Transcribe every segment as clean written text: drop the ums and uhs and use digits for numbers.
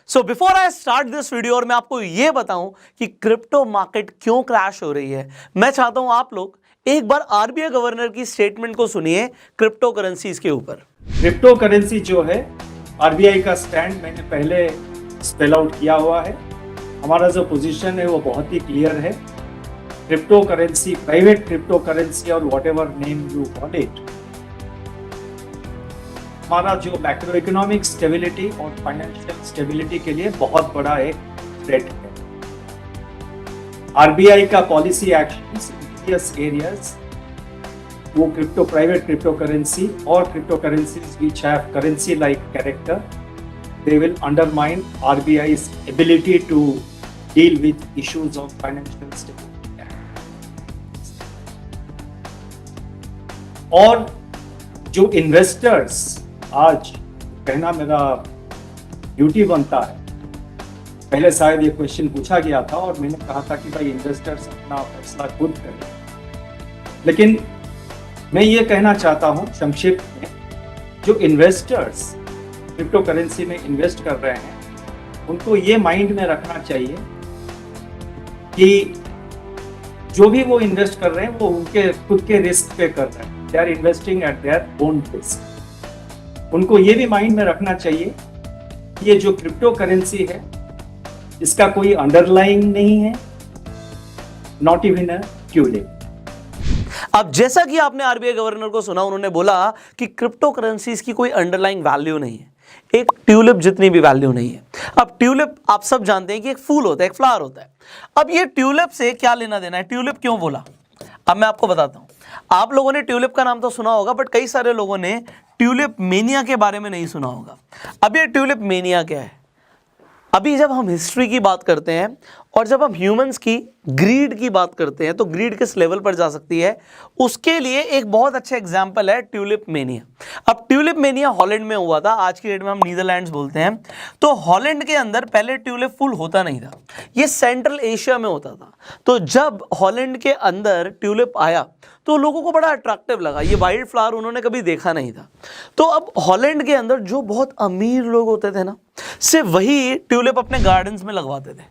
So before I start this video और मैं आपको यह बताऊं कि क्रिप्टो मार्केट क्यों क्रैश हो रही है, मैं चाहता हूं आप लोग एक बार आरबीआई गवर्नर की स्टेटमेंट को सुनिए क्रिप्टो करेंसीज के ऊपर। क्रिप्टो करेंसी जो है, आरबीआई का स्टैंड मैंने पहले स्पेल आउट किया हुआ है। हमारा जो पोजीशन है वो बहुत ही क्लियर है। Cryptocurrency, private cryptocurrency और whatever name you call it, हमारा जो मैक्रो इकोनॉमिक स्टेबिलिटी और फाइनेंशियल स्टेबिलिटी के लिए बहुत बड़ा एक थ्रेट है। आरबीआई का policy actions in various areas, वो क्रिप्टो, प्राइवेट क्रिप्टो करेंसी और cryptocurrencies which have currency like character, they will undermine RBI's ability to deal with issues of financial stability. और जो इन्वेस्टर्स, आज कहना मेरा duty बनता है, पहले शायद ये क्वेश्चन पूछा गया था और मैंने कहा था कि भाई इन्वेस्टर्स अपना फैसला खुद करें, लेकिन मैं ये कहना चाहता हूं संक्षिप्त में, जो इन्वेस्टर्स क्रिप्टो करेंसी में इन्वेस्ट कर रहे हैं उनको ये माइंड में रखना चाहिए कि जो भी वो इन्वेस्ट कर रहे हैं वो उनके खुद के रिस्क पे कर रहे हैं। They are investing at their own risk. उनको ये भी माइंड में रखना चाहिए कि ये जो क्रिप्टो करेंसी है इसका कोई अंडरलाइंग नहीं है, नॉट इवन अ ट्यूलिप। अब जैसा कि आपने आरबीआई गवर्नर को सुना, उन्होंने बोला कि क्रिप्टो करेंसीज की कोई अंडरलाइंग वैल्यू नहीं है, एक ट्यूलिप जितनी भी वैल्यू नहीं है। अब ट्यूलिप आप सब जानते हैं कि एक फूल होता है, एक फ्लावर होता है। अब ये ट्यूलिप से क्या लेना देना है, ट्यूलिप क्यों बोला, अब मैं आपको बताता हूं। आप लोगों ने ट्यूलिप का नाम तो सुना होगा, बट कई सारे लोगों ने ट्यूलिप मेनिया के बारे में नहीं सुना होगा। अब ये ट्यूलिप मेनिया क्या है? अभी जब हम हिस्ट्री की बात करते हैं और जब हम ह्यूमंस की ग्रीड की बात करते हैं तो ग्रीड किस लेवल पर जा सकती है, उसके लिए एक बहुत अच्छा एग्जांपल है ट्यूलिप मेनिया। अब ट्यूलिप मेनिया हॉलैंड में हुआ था, आज की डेट में हम नीदरलैंड्स बोलते हैं। तो हॉलैंड के अंदर पहले ट्यूलिप फूल होता नहीं था, ये सेंट्रल एशिया में होता था। तो जब हॉलैंड के अंदर ट्यूलिप आया तो लोगों को बड़ा अट्रैक्टिव लगा, ये वाइल्ड फ्लावर उन्होंने कभी देखा नहीं था। तो अब हॉलैंड के अंदर जो बहुत अमीर लोग होते थे ना, सिर्फ वही ट्यूलिप अपने गार्डन्स में लगवाते थे।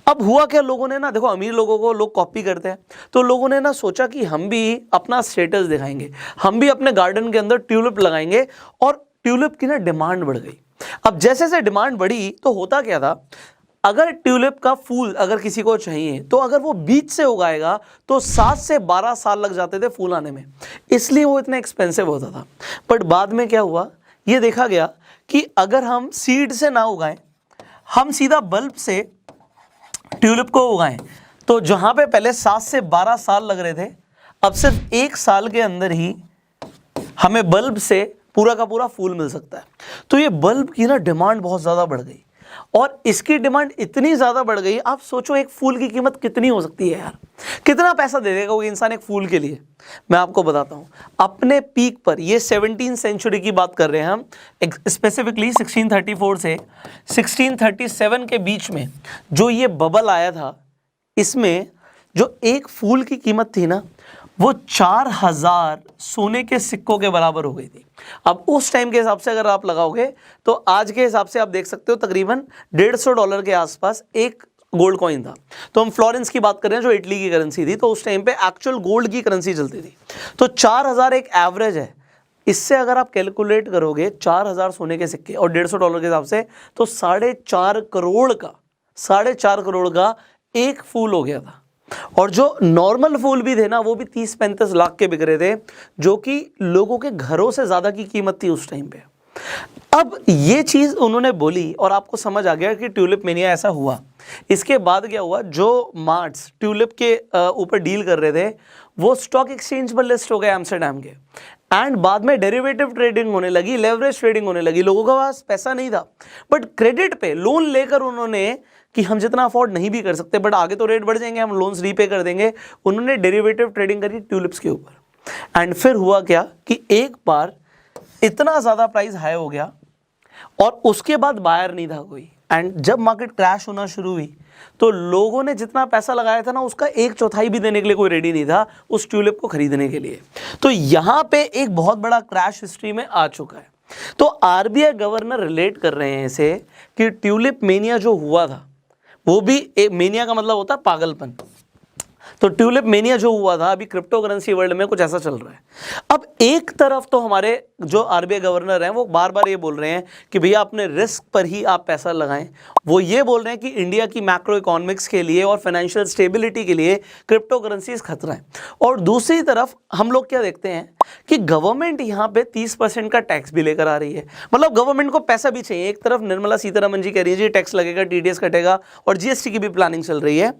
अब हुआ क्या, लोगों ने ना, देखो अमीर लोगों को लोग कॉपी करते हैं, तो लोगों ने ना सोचा कि हम भी अपना स्टेटस दिखाएंगे, हम भी अपने गार्डन के अंदर ट्यूलिप लगाएंगे, और ट्यूलिप की ना डिमांड बढ़ गई। अब जैसे जैसे डिमांड बढ़ी तो होता क्या था, अगर ट्यूलिप का फूल अगर किसी को चाहिए तो अगर वो बीज से उगाएगा तो 7 से 12 साल लग जाते थे फूल आने में, इसलिए वो इतना एक्सपेंसिव होता था। बट बाद में क्या हुआ, ये देखा गया कि अगर हम सीड से ना उगाएं, हम सीधा बल्ब से ट्यूलिप को उगाएं, तो जहां पे पहले 7 से 12 साल लग रहे थे, अब सिर्फ 1 साल के अंदर ही हमें बल्ब से पूरा का पूरा फूल मिल सकता है। तो ये बल्ब की ना डिमांड बहुत ज़्यादा बढ़ गई, और इसकी डिमांड इतनी ज़्यादा बढ़ गई, आप सोचो एक फूल की कीमत कितनी हो सकती है यार, कितना पैसा दे देगा वो इंसान एक फूल के लिए। मैं आपको बताता हूँ, अपने पीक पर, ये 17वीं सेंचुरी की बात कर रहे हैं हम, स्पेसिफिकली 1634 से 1637 के बीच में जो ये बबल आया था, इसमें जो एक फूल की कीमत थी ना, वो 4000 सोने के सिक्कों के बराबर हो गई थी। अब उस टाइम के हिसाब से अगर आप लगाओगे तो आज के हिसाब से आप देख सकते हो तकरीबन $150 के आसपास एक गोल्ड कॉइन था। तो हम फ्लोरेंस की बात कर रहे हैं जो इटली की करेंसी थी, तो उस टाइम पे एक्चुअल गोल्ड की करेंसी चलती थी। तो 4000 एक एवरेज है। इससे अगर आप कैलकुलेट करोगे 4000 सोने के सिक्के और $150 के हिसाब से, तो 4.5 करोड़ का एक फूल हो गया था। और जो नॉर्मल फूल भी थे ना, वो भी 30-35 लाख के बिक रहे थे, जो कि लोगों के घरों से ज़्यादा की कीमत थी उस टाइम पे। अब ये चीज़ उन्होंने बोली और आपको समझ आ गया कि ट्यूलिप मेनिया ऐसा हुआ। इसके बाद क्या हुआ, जो मार्ट्स ट्यूलिप के ऊपर डील कर रहे थे वो स्टॉक एक्सचेंज पर लिस्ट हो गए एम्स्टरडैम के, एंड बाद में डेरिवेटिव ट्रेडिंग होने लगी, लेवरेज ट्रेडिंग होने लगी। लोगों के पास पैसा नहीं था, बट क्रेडिट पे लोन लेकर उन्होंने कि हम जितना अफोर्ड नहीं भी कर सकते, बट आगे तो रेट बढ़ जाएंगे, हम लोन्स रीपे कर देंगे, उन्होंने डेरिवेटिव ट्रेडिंग करी ट्यूलिप्स के ऊपर। एंड फिर हुआ क्या कि एक बार इतना ज़्यादा प्राइस हाई हो गया और उसके बाद बायर नहीं था कोई, एंड जब मार्केट क्रैश होना शुरू हुई तो लोगों ने जितना पैसा लगाया था ना, उसका 1/4 भी देने के लिए कोई रेडी नहीं था उस ट्यूलिप को खरीदने के लिए। तो यहाँ पे एक बहुत बड़ा क्रैश हिस्ट्री में आ चुका है। तो आरबीआई गवर्नर रिलेट कर रहे हैं इसे कि ट्यूलिप मेनिया जो हुआ था, वो भी एक मेनिया का मतलब होता है पागलपन, तो ट्यूलिप मेनिया जो हुआ था, अभी क्रिप्टो करेंसी वर्ल्ड में कुछ ऐसा चल रहा है। अब एक तरफ तो हमारे जो आरबीआई गवर्नर हैं वो बार बार ये बोल रहे हैं कि भैया अपने रिस्क पर ही आप पैसा लगाएं, वो ये बोल रहे हैं कि इंडिया की मैक्रो इकोनॉमिक्स के लिए और फाइनेंशियल स्टेबिलिटी के लिए क्रिप्टो करेंसीज खतरा है। और दूसरी तरफ हम लोग क्या देखते हैं कि गवर्नमेंट यहाँ पे 30% का टैक्स भी लेकर आ रही है, मतलब गवर्नमेंट को पैसा भी चाहिए। एक तरफ निर्मला सीतारमन जी कह रही है जी टैक्स लगेगा, टीडीएस कटेगा, और जीएसटी की भी प्लानिंग चल रही है।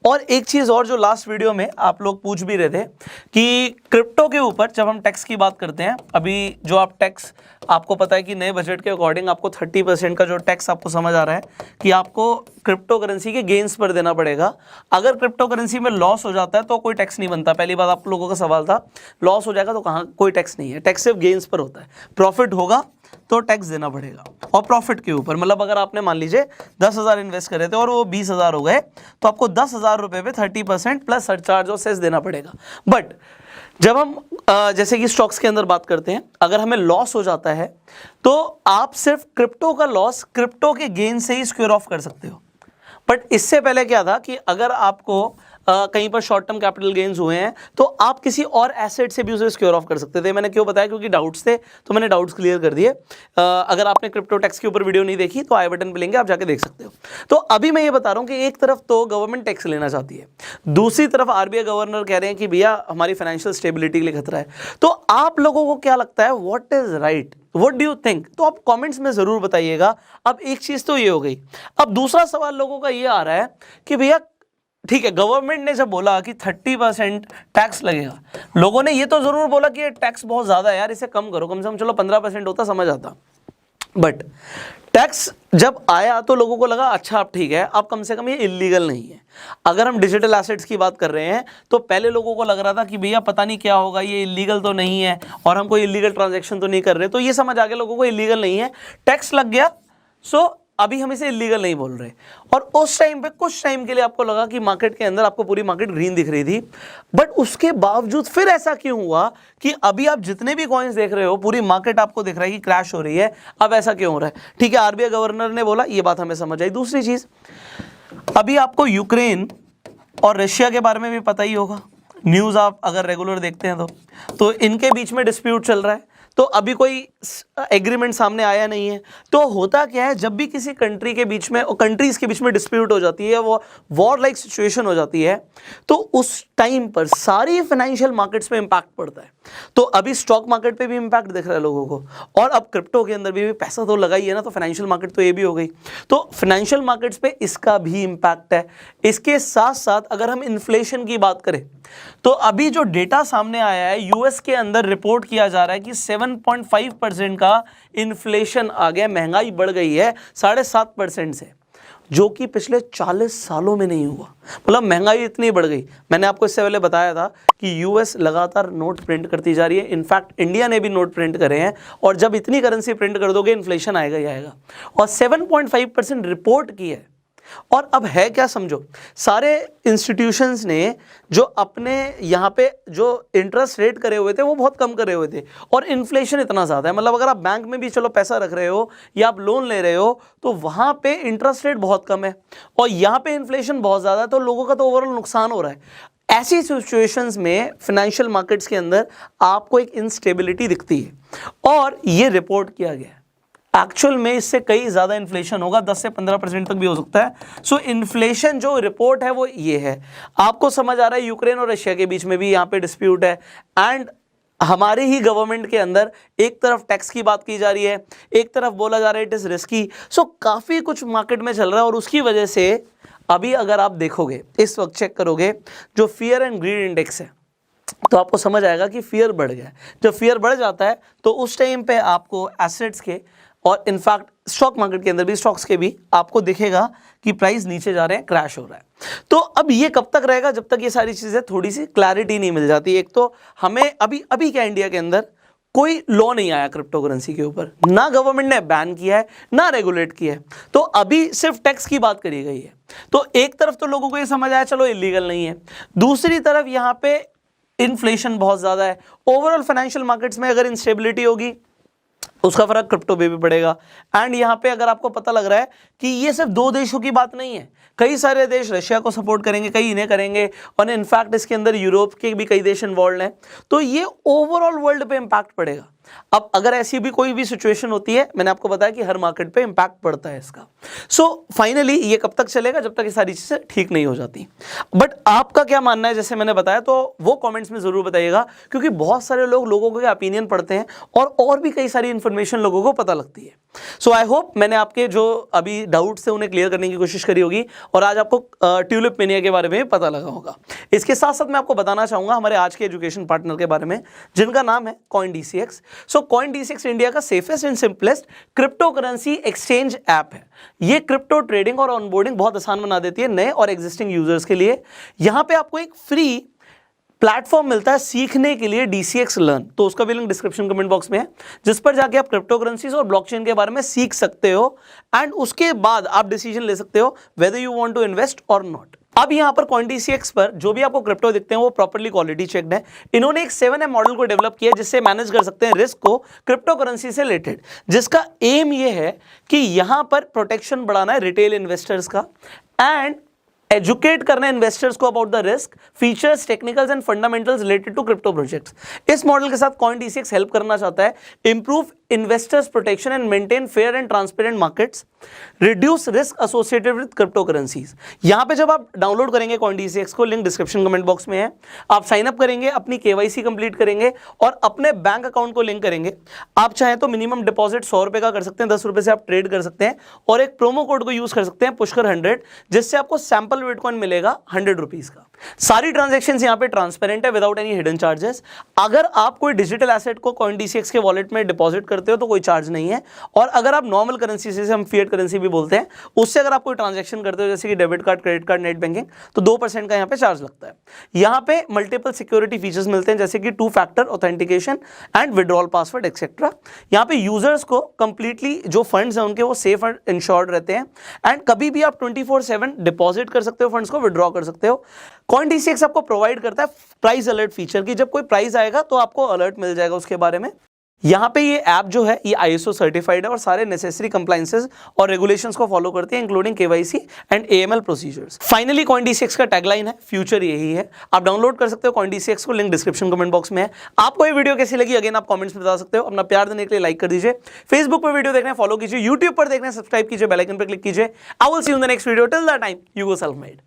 और एक चीज़ और जो लास्ट वीडियो में आप लोग पूछ भी रहे थे कि क्रिप्टो के ऊपर जब हम टैक्स की बात करते हैं, अभी जो आप टैक्स, आपको पता है कि नए बजट के अकॉर्डिंग आपको 30% का जो टैक्स आपको समझ आ रहा है कि आपको क्रिप्टो करेंसी के गेन्स पर देना पड़ेगा। अगर क्रिप्टो करेंसी में लॉस हो जाता है तो कोई टैक्स नहीं बनता। पहली बात आप लोगों का सवाल था, लॉस हो जाएगा तो कहाँ, कोई टैक्स नहीं है, टैक्स सिर्फ गेन्स पर होता है। प्रॉफिट होगा तो टैक्स देना पड़ेगा, और प्रॉफिट के ऊपर मतलब अगर आपने मान लीजिए 10,000 इन्वेस्ट करे थे और वो 20,000 हो गए तो आपको 10,000 रुपये पे 30% प्लस सरचार्ज और सेस देना पड़ेगा। बट जब हम जैसे कि स्टॉक्स के अंदर बात करते हैं, अगर हमें लॉस हो जाता है तो आप सिर्फ क्रिप्टो का लॉस क्रिप्टो के गेन से ही स्क्वेयर ऑफ कर सकते हो। बट इससे पहले क्या था कि अगर आपको कहीं पर शॉर्ट टर्म कैपिटल गेन्स हुए हैं तो आप किसी और एसेट से भी उसे स्क्वेयर ऑफ कर सकते थे। मैंने क्यों बताया, क्योंकि डाउट्स थे तो मैंने डाउट्स क्लियर कर दिए। अगर आपने क्रिप्टो टैक्स के ऊपर वीडियो नहीं देखी तो आई बटन पे लेंगे, आप जाके देख सकते हो। तो अभी मैं ये बता रहा हूँ कि एक तरफ तो गवर्नमेंट टैक्स लेना चाहती है, दूसरी तरफ आरबीआई गवर्नर कह रहे हैं कि भैया हमारी फाइनेंशियल स्टेबिलिटी के लिए खतरा है। तो आप लोगों को क्या लगता है, what is right, what do you think? तो आप कमेंट्स में जरूर बताइएगा। अब एक चीज तो ये हो गई, अब दूसरा सवाल लोगों का ये आ रहा है कि भैया ठीक है, गवर्नमेंट ने जब बोला कि 30% टैक्स लगेगा, लोगों ने ये तो जरूर बोला कि ये टैक्स बहुत ज्यादा है यार, इसे कम करो, कम से कम चलो 15% होता समझ आता। बट टैक्स जब आया तो लोगों को लगा अच्छा अब ठीक है, अब कम से कम ये इलीगल नहीं है। अगर हम डिजिटल एसेट्स की बात कर रहे हैं तो पहले लोगों को लग रहा था कि भैया पता नहीं क्या होगा, ये इलीगल तो नहीं है और हम कोई इलीगल ट्रांजैक्शन तो नहीं कर रहे, तो ये समझ आ गया लोगों को इलीगल नहीं है, टैक्स लग गया, सो अभी हम इसे इलीगल नहीं बोल रहे। और उस टाइम पे कुछ टाइम के लिए आपको लगा कि मार्केट के अंदर आपको पूरी मार्केट ग्रीन दिख रही थी, बट उसके बावजूद फिर ऐसा क्यों हुआ कि अभी आप जितने भी कॉइन्स देख रहे हो पूरी मार्केट आपको दिख रहा है कि क्रैश हो रही है। अब ऐसा क्यों हो रहा है? ठीक है, आरबीआई गवर्नर ने बोला, ये बात हमें समझ आई। दूसरी चीज, अभी आपको यूक्रेन और रशिया के बारे में भी पता ही होगा, न्यूज आप अगर रेगुलर देखते हैं तो इनके बीच में डिस्प्यूट चल रहा है, तो अभी कोई एग्रीमेंट सामने आया नहीं है। तो होता क्या है, जब भी किसी कंट्री के बीच में और कंट्रीज के बीच में डिस्प्यूट हो जाती है, वो वॉर लाइक सिचुएशन हो जाती है, तो उस टाइम पर सारी फाइनेंशियल मार्केट्स पे इंपैक्ट पड़ता है। तो अभी स्टॉक मार्केट पे भी इंपैक्ट दिख रहा है लोगों को, और अब क्रिप्टो के अंदर भी पैसा तो लगा ही है ना, तो फाइनेंशियल मार्केट तो ये भी हो गई, तो फाइनेंशियल मार्केट्स पे इसका भी इंपैक्ट है। इसके साथ साथ अगर हम इन्फ्लेशन की बात करें तो अभी जो डेटा सामने आया है, यूएस के अंदर रिपोर्ट किया जा रहा है कि 7.5% का इन्फ्लेशन आ गया, महंगाई बढ़ गई है 7.5% से, जो कि पिछले 40 सालों में नहीं हुआ। मतलब महंगाई इतनी बढ़ गई। मैंने आपको इससे पहले बताया था कि यूएस लगातार नोट प्रिंट करती जा रही है, इनफैक्ट इंडिया ने भी नोट प्रिंट करे हैं, और जब इतनी करेंसी प्रिंट कर दोगे इन्फ्लेशन आएगा ही आएगा, और 7.5% रिपोर्ट की है। और अब है क्या, समझो, सारे इंस्टीट्यूशंस ने जो अपने यहाँ पे जो इंटरेस्ट रेट करे हुए थे वो बहुत कम करे हुए थे, और इन्फ्लेशन इतना ज़्यादा है। मतलब अगर आप बैंक में भी चलो पैसा रख रहे हो या आप लोन ले रहे हो तो वहाँ पे इंटरेस्ट रेट बहुत कम है, और यहाँ पे इन्फ्लेशन बहुत ज़्यादा है, तो लोगों का तो ओवरऑल नुकसान हो रहा है। ऐसी सिचुएशंस में फाइनेंशियल मार्केट्स के अंदर आपको एक इंस्टेबिलिटी दिखती है, और ये रिपोर्ट किया गया है। एक्चुअल में इससे कई ज्यादा इन्फ्लेशन होगा, 10 से 15% तक भी हो सकता है। सो इन्फ्लेशन जो रिपोर्ट है वो ये है। आपको समझ आ रहा है यूक्रेन और रशिया के बीच में भी यहाँ पे डिस्प्यूट है, एंड हमारे ही गवर्नमेंट के अंदर एक तरफ टैक्स की बात की जा रही है, एक तरफ बोला जा रहा है इट इज रिस्की। सो काफी कुछ मार्केट में चल रहा है, और उसकी वजह से अभी अगर आप देखोगे, इस वक्त चेक करोगे जो फियर एंड ग्रीड इंडेक्स है, तो आपको समझ आएगा कि फियर बढ़ गया है। जब फियर बढ़ जाता है तो उस टाइम पे आपको एसेट्स के और इनफैक्ट स्टॉक मार्केट के अंदर भी, स्टॉक्स के भी आपको दिखेगा कि प्राइस नीचे जा रहे हैं, क्रैश हो रहा है। तो अब ये कब तक रहेगा, जब तक ये सारी चीजें थोड़ी सी क्लैरिटी नहीं मिल जाती। एक तो हमें अभी क्या इंडिया के अंदर कोई लॉ नहीं आया क्रिप्टो करेंसी के ऊपर, ना गवर्नमेंट ने बैन किया है ना रेगुलेट किया है, तो अभी सिर्फ टैक्स की बात करी गई है। तो एक तरफ तो लोगों को ये समझ आया चलो इलीगल नहीं है, दूसरी तरफ यहाँ पे इन्फ्लेशन बहुत ज्यादा है, ओवरऑल फाइनेंशियल मार्केट्स में अगर इंस्टेबिलिटी होगी उसका फर्क क्रिप्टो पे भी पड़ेगा। एंड यहाँ पे अगर आपको पता लग रहा है कि ये सिर्फ 2 देशों की बात नहीं है, कई सारे देश रशिया को सपोर्ट करेंगे, कई इन्हें करेंगे, और इनफैक्ट इसके अंदर यूरोप के भी कई देश इन्वॉल्व हैं, तो ये ओवरऑल वर्ल्ड पे इंपैक्ट पड़ेगा। अब अगर ऐसी भी कोई भी सिचुएशन होती है, मैंने आपको बताया कि हर मार्केट पे इंपैक्ट पड़ता है इसका। सो फाइनली ये कब तक चलेगा, जब तक ये सारी चीजें ठीक नहीं हो जाती। बट आपका क्या मानना है, जैसे मैंने बताया, तो वो कमेंट्स में जरूर बताइएगा, क्योंकि बहुत सारे लोगों के ओपिनियन पढ़ते हैं और भी कई सारी इंफॉर्मेशन लोगों को पता लगती है। सो आई होप मैंने आपके जो अभी डाउट्स थे उन्हें क्लियर करने की कोशिश करी होगी और आज आपको ट्यूलिप मेनिया के बारे में पता लगा होगा। इसके साथ साथ मैं आपको बताना चाहूंगा हमारे आज के एजुकेशन पार्टनर के बारे में, जिनका नाम है CoinDCX। सो CoinDCX इंडिया का safest and simplest crypto currency exchange app है। ये क्रिप्टो ट्रेडिंग और ऑनबोर्डिंग बहुत आसान बना देती है नए और एग्जिस्टिंग यूजर्स के लिए। यहां पे आपको एक फ्री प्लेटफॉर्म मिलता है सीखने के लिए, DCX लर्न, तो उसका भी लिंक डिस्क्रिप्शन कमेंट बॉक्स में है, जिस पर जाके आप क्रिप्टो करेंसीज और ब्लॉकचेन के बारे में सीख सकते हो एंड उसके बाद आप डिसीजन ले सकते हो whether you want to invest और नॉट। अब यहां पर CoinDCX पर जो भी आपको क्रिप्टो दिखते हैं वो प्रॉपर्ली क्वालिटी चेक्ड है। इन्होंने एक 7M मॉडल को डेवलप किया जिससे मैनेज कर सकते हैं रिस्क को क्रिप्टो करेंसी से रिलेटेड, जिसका एम ये है कि यहां पर प्रोटेक्शन बढ़ाना है रिटेल इन्वेस्टर्स का एंड एजुकेट करना इन्वेस्टर्स को about the risk, features, technicals and fundamentals related to crypto projects. इस मॉडल के साथ CoinDCX हेल्प करना चाहता है improve investors protection and maintain fair and transparent markets, reduce risk associated with crypto currencies. यहां पे जब आप डाउनलोड करेंगे CoinDCX को, लिंक डिस्क्रिप्शन कमेंट बॉक्स में है, आप साइन अप करेंगे, अपनी KYC कंप्लीट करेंगे और अपने बैंक अकाउंट को लिंक करेंगे। आप चाहें तो मिनिमम डिपॉजिट 100 रुपए का कर सकते हैं, 10 रुपए से आप ट्रेड कर सकते हैं और एक प्रोमो कोड को यूज कर सकते हैं पुष्कर100, जिससे आपको सैंपल बिटकॉइन मिलेगा 100 रुपीज का। सारी ट्रांजैक्शंस यहां पे ट्रांसपेरेंट है विदाउट एनी हिडन चार्जेस। अगर आप कोई डिजिटल एसेट को CoinDCX के वॉलेट में डिपॉजिट करते हो तो कोई चार्ज नहीं है, और अगर आप नॉर्मल करेंसी से, हम फिएट करेंसी भी बोलते हैं, उससे अगर आप कोई ट्रांजैक्शन करते हो जैसे कि debit card, credit card, net banking, तो 2% का यहां पे चार्ज लगता है। यहां पे मल्टीपल सिक्योरिटी फीचर्स मिलते हैं जैसे कि 2 factor authentication and withdrawal password etcetera. यहां पे यूजर्स को कंप्लीटली जो फंड्स हैं उनके वो सेफ एंड इंश्योर्ड रहते हैं एंड कभी भी आप 24/7 डिपॉजिट कर सकते हो, फंड्स को विड्रॉ कर सकते हो। CoinDCX आपको प्रोवाइड करता है प्राइस अलर्ट फीचर की, जब कोई प्राइस आएगा तो आपको अलर्ट मिल जाएगा उसके बारे में। यहां पे ये ऐप जो है ये ISO सर्टिफाइड है और सारे नेसेसरी कंप्लायंसेस और रेगुलेशंस को फॉलो करती है, including KYC and AML procedures. Finally CoinDCX का टैगलाइन है फ्यूचर यही है। आप डाउनलोड कर सकते हो CoinDCX को, लिंक डिस्क्रिप्शन कमेंट बॉक्स में है। आपको ये वीडियो कैसी लगी अगेन आप कमेंट्स में बता सकते हो। अपना प्यार देने के लिए लाइक कर दीजिए, फेसबुक पर वीडियो देखना है फॉलो कीजिए, यूट्यूब पर देखना है सब्सक्राइब कीजिए, बेल आइकन पर क्लिक कीजिए। I will see you in the next video, till that time you go self made.